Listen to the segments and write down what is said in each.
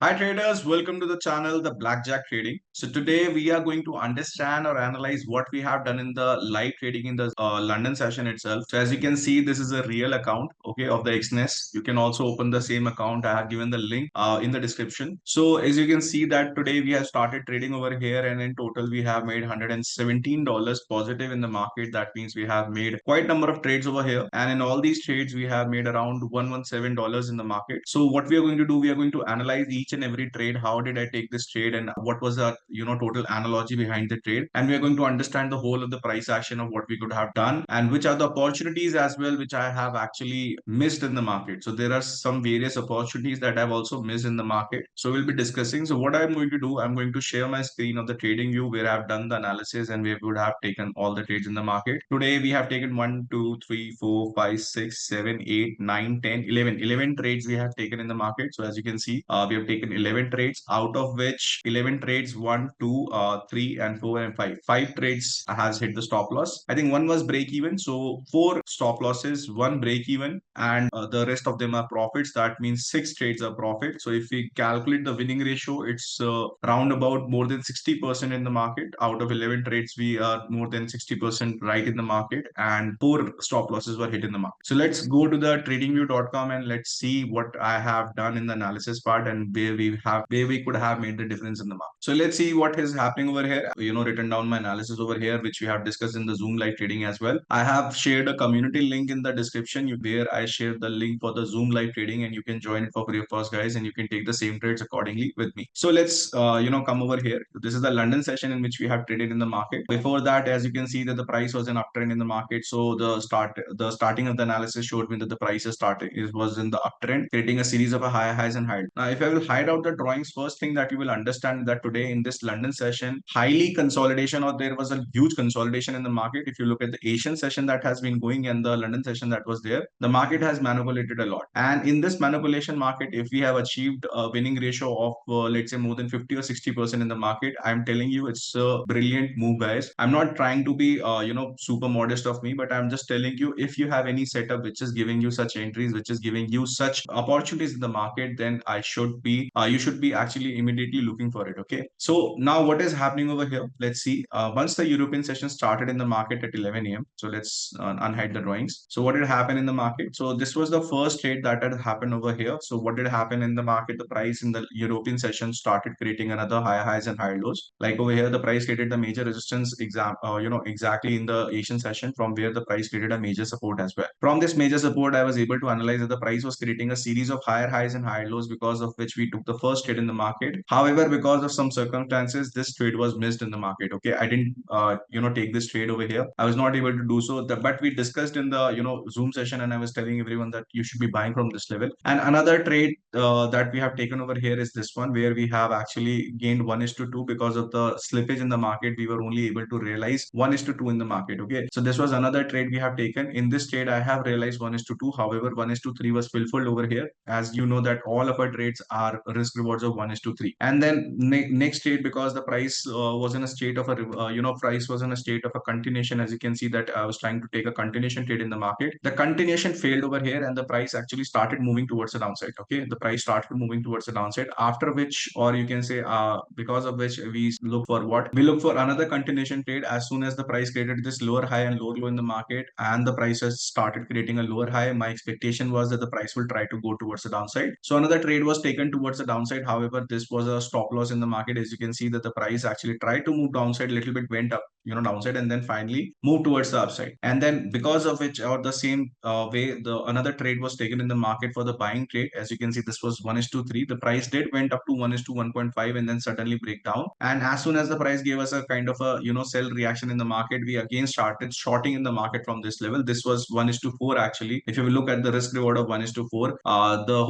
Hi traders, welcome to the channel The Blackjack Trading. So today we are going to understand or analyze what we have done in the live trading in the London session itself. So as you can see, this is a real account, okay, of the XNES. You can also open the same account. I have given the link in the description. So as you can see that today we have started trading over here, and in total we have made $117 positive in the market. That means we have made quite number of trades over here, and in all these trades we have made around $117 in the market. So what we are going to do, we are going to analyze each and every trade. How did I take this trade, and what was the total analogy behind the trade? And we are going to understand the whole of the price action of what we could have done, and which are the opportunities as well which I have actually missed in the market. So there are some various opportunities that I've also missed in the market. So we'll be discussing. So what I'm going to do, I'm going to share my screen of the trading view where I've done the analysis and we would have taken all the trades in the market. Today we have taken 1, 2, 3, 4, 5, 6, 7, 8, 9, 10, 11. 11 trades we have taken in the market. So as you can see, we have taken 11 trades, out of which 11 trades, 1, 2, 3, and 4, and 5. 5 trades has hit the stop loss. I think one was break even. So 4 stop losses, 1 break even, and the rest of them are profits. That means 6 trades are profit. So if we calculate the winning ratio, it's round about more than 60% in the market. Out of 11 trades, we are more than 60% right in the market, and 4 stop losses were hit in the market. So let's go to the tradingview.com and let's see what I have done in the analysis part and where we could have made the difference in the market. So let's see what is happening over here. Written down my analysis over here, which we have discussed in the Zoom live trading as well. I have shared a community link in the description where I shared the link for the Zoom live trading, and you can join it for free of cost, guys, and you can take the same trades accordingly with me. So let's come over here. This is the London session in which we have traded in the market. Before that, as you can see that the price was an uptrend in the market. So the starting of the analysis showed me that the price was in the uptrend, creating a series of highs and highs. Now, if I will hide out the drawings, first thing that you will understand that today in this London session, highly consolidation, or there was a huge consolidation in the market. If you look at the Asian session that has been going and the London session that was there, the market has manipulated a lot. And in this manipulation market, if we have achieved a winning ratio of let's say more than 50 or 60% in the market, I'm telling you it's a brilliant move, guys. I'm not trying to be super modest of me, but I'm just telling you, if you have any setup which is giving you such entries, which is giving you such opportunities in the market, then you should be actually immediately looking for it. Okay, so now what is happening over here? Let's see. Once the European session started in the market at 11 a.m. So let's unhide the drawings. So what did happen in the market? So this was the first trade that had happened over here. So what did happen in the market? The price in the European session started creating another highs and high lows. Like over here, the price created the major resistance exactly in the Asian session, from where the price created a major support as well. From this major support, I was able to analyze that the price was creating a series of higher highs and higher lows, because of which we took the first trade in the market. However, because of some circumstances, this trade was missed in the market. Okay, I didn't take this trade over here. I was not able to do so. But we discussed in the Zoom session, and I was telling everyone that you should be buying from this level. And another trade that we have taken over here is this one, where we have actually gained 1:2 because of the slippage in the market. We were only able to realize 1:2 in the market. Okay, so this was another trade we have taken. In this trade, I have realized 1:2. However, 1:3 was fulfilled over here. As you know that all of our trades are risk rewards of 1:3. And then next trade, because the price was in a state of price was in a state of a continuation. As you can see that I was trying to take a continuation trade in the market. The continuation failed over here, and the price actually started moving towards the downside. Okay, the price started moving towards the downside, after which, or you can say because of which, we look for what? We look for another continuation trade. As soon as the price created this lower high and lower low in the market, and the price has started creating a lower high, my expectation was that the price will try to go towards the downside. So another trade was taken towards the downside. However, this was a stop loss in the market. As you can see that the price actually tried to move downside a little bit, went up downside, and then finally moved towards the upside. And then because of which, or the same way, the another trade was taken in the market for the buying trade. As you can see, this was 1:3. The price did went up to 1:1.5, and then suddenly break down. And as soon as the price gave us a kind of a sell reaction in the market, we again started shorting in the market from this level. This was 1:4 actually. If you will look at the risk reward of 1:4, the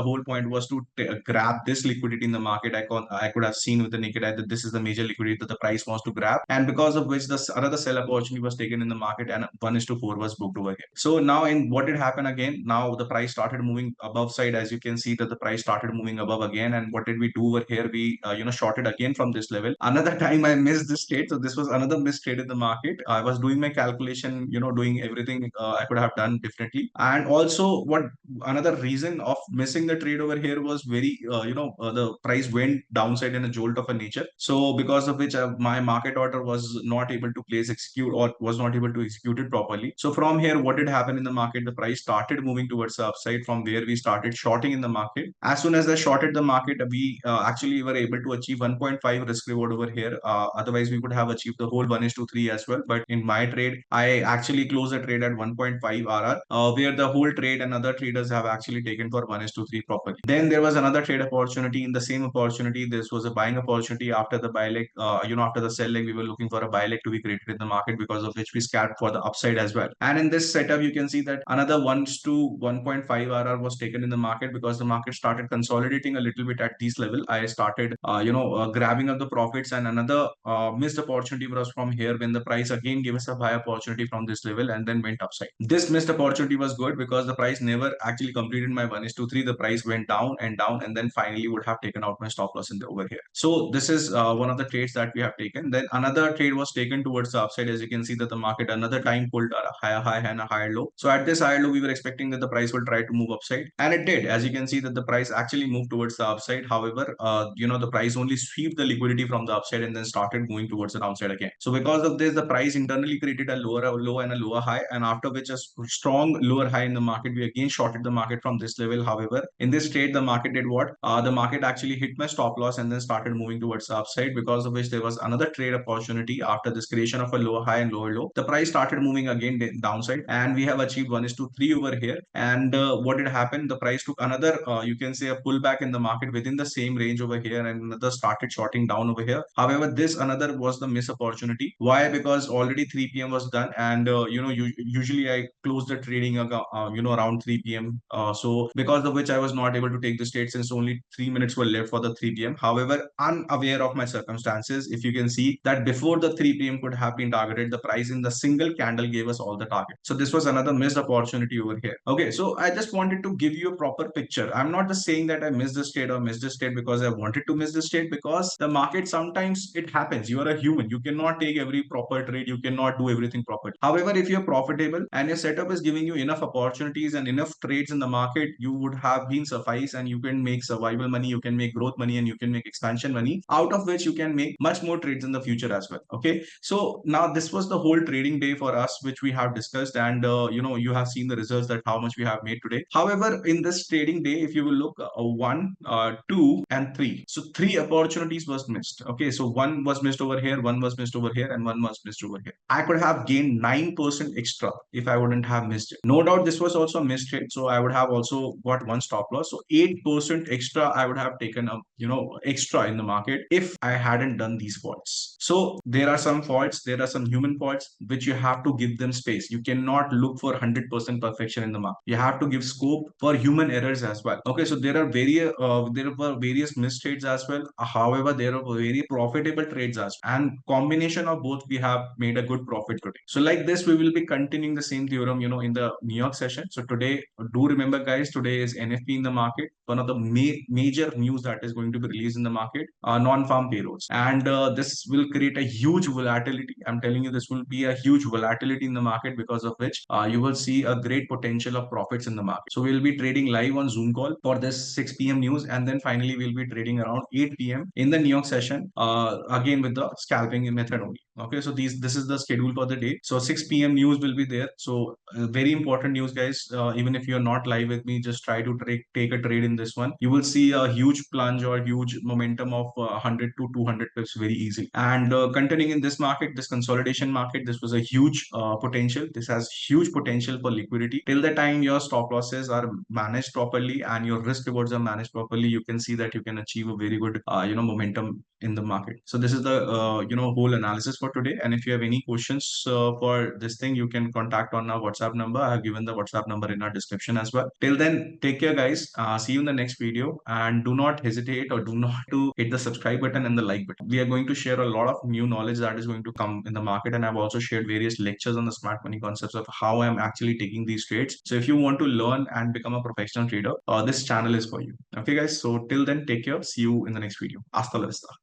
whole point was to grab this liquidity in the market. I could have seen with the naked eye that this is the major liquidity that the price wants to grab. and because of which the another sell opportunity was taken in the market, and 1:4 was booked over here. So now in what did happen again? Now the price started moving above side. As you can see that the price started moving above again, and what did we do over here? We shorted again from this level. Another time I missed this trade, so this was another missed trade in the market. I was doing my calculation, doing everything I could have done differently. And also what another reason of missing the trade over here was very the price went downside in a jolt of a nature. So because of which my market order was not able to place execute, or was not able to execute it properly. So from here, what did happen in the market? The price started moving towards the upside, from where we started shorting in the market. As soon as I shorted the market, we actually were able to achieve 1.5 risk reward over here. Otherwise we could have achieved the whole 1:3 as well. But in my trade, I actually closed the trade at 1.5 RR, where the whole trade and other traders have actually taken for 1:3 properly. Then there was another trade opportunity. In the same opportunity, this was a buying opportunity. After the buy leg, after the sell leg, we were looking for a buy leg to be created in the market, because of which we scalped for the upside as well. And in this setup, you can see that another 1:1.5 RR was taken in the market, because the market started consolidating a little bit at this level. I started, grabbing up the profits, and another missed opportunity was from here, when the price again gave us a buy opportunity from this level and then went upside. This missed opportunity was good, because the price never actually completed my 1:3. The price went down and down, and then finally would have taken out my stop loss in the over here. So this is one of the trades that we have taken. Then another trade was taken towards the upside. As you can see that the market another time pulled a higher high and a higher low. So at this higher low, we were expecting that the price will try to move upside, and it did. As you can see that the price actually moved towards the upside. However, the price only swept the liquidity from the upside and then started moving towards the downside again. So because of this, the price internally created a lower low and a lower high, and after which a strong lower high in the market, we again shorted the market from this level. However, in this trade, the market did what? The market actually hit my stop loss and then started moving towards the upside, because of which there was another trade opportunity after this creation of a lower high and lower low. The price started moving again downside, and we have achieved 1:3 over here. And what did happen? The price took another, you can say, a pullback in the market within the same range over here, and another started shorting down over here. However, this another was the miss opportunity. Why? Because already 3 p.m. was done, and usually I close the trading around 3 p.m. So because of which I was not able to take the trade, since only 3 minutes were left for the 3 p.m. However, unaware of my circumstances, if you can see that before the 3 p.m. could have been targeted, the price in the single candle gave us all the target. So this was another missed opportunity over here. Okay, so I just wanted to give you a proper picture. I'm not just saying that I missed this trade or missed this trade because I wanted to miss this trade, because the market, sometimes it happens. You are a human. You cannot take every proper trade. You cannot do everything properly. However, if you're profitable and your setup is giving you enough opportunities and enough trades in the market, you would have been suffice, and you can make survival money, you can make growth money, and you can make expansion money, out of which you can make much more trades in the future as well. Okay, so now this was the whole trading day for us, which we have discussed, and you have seen the results, that how much we have made today. However, in this trading day, if you will look, 1, 2 and 3, so 3 opportunities was missed. Okay, so 1 was missed over here, 1 was missed over here, and 1 was missed over here. I could have gained 9% extra if I wouldn't have missed it. No doubt this was also a missed trade, so I would have also got 1 stop loss. So 8% extra I would have taken up, extra in the market if I hadn't done these faults. So there are some faults, there are some human faults, which you have to give them space. You cannot look for 100% perfection in the market. You have to give scope for human errors as well. Okay, so there were various missed trades as well. However, there are very profitable trades as well. And combination of both, we have made a good profit today. So like this, we will be continuing the same theorem, in the New York session. So today, do remember guys, today is NFP in the market. One of the major news that is going to be released in the market, non-farm payrolls. And this will create a huge volatility. I'm telling you, this will be a huge volatility in the market, because of which you will see a great potential of profits in the market. So we'll be trading live on Zoom call for this 6 p.m. news. And then finally, we'll be trading around 8 p.m. in the New York session, again with the scalping method only. Okay, so this is the schedule for the day. So 6 p.m. news will be there. So very important news, guys. Even if you're not live with me, just try to take a trade in this one. You will see a huge plunge or huge momentum of 100 to 200 pips very easy. And continuing in this market, this consolidation market, this was a huge potential. This has huge potential for liquidity. Till the time your stop losses are managed properly and your risk rewards are managed properly, you can see that you can achieve a very good momentum in the market. So this is the whole analysis for today. And if you have any questions for this thing, you can contact on our WhatsApp number. I have given the WhatsApp number in our description as well. Till then, take care, guys. See you in the next video, and do not hesitate or do not to hit the subscribe button and the like button. We are going to share a lot of new knowledge that is going to come in the market, and I've also shared various lectures on the smart money concepts of how I'm actually taking these trades. So if you want to learn and become a professional trader, this channel is for you. Okay, guys. So till then, take care. See you in the next video. Hasta la vista.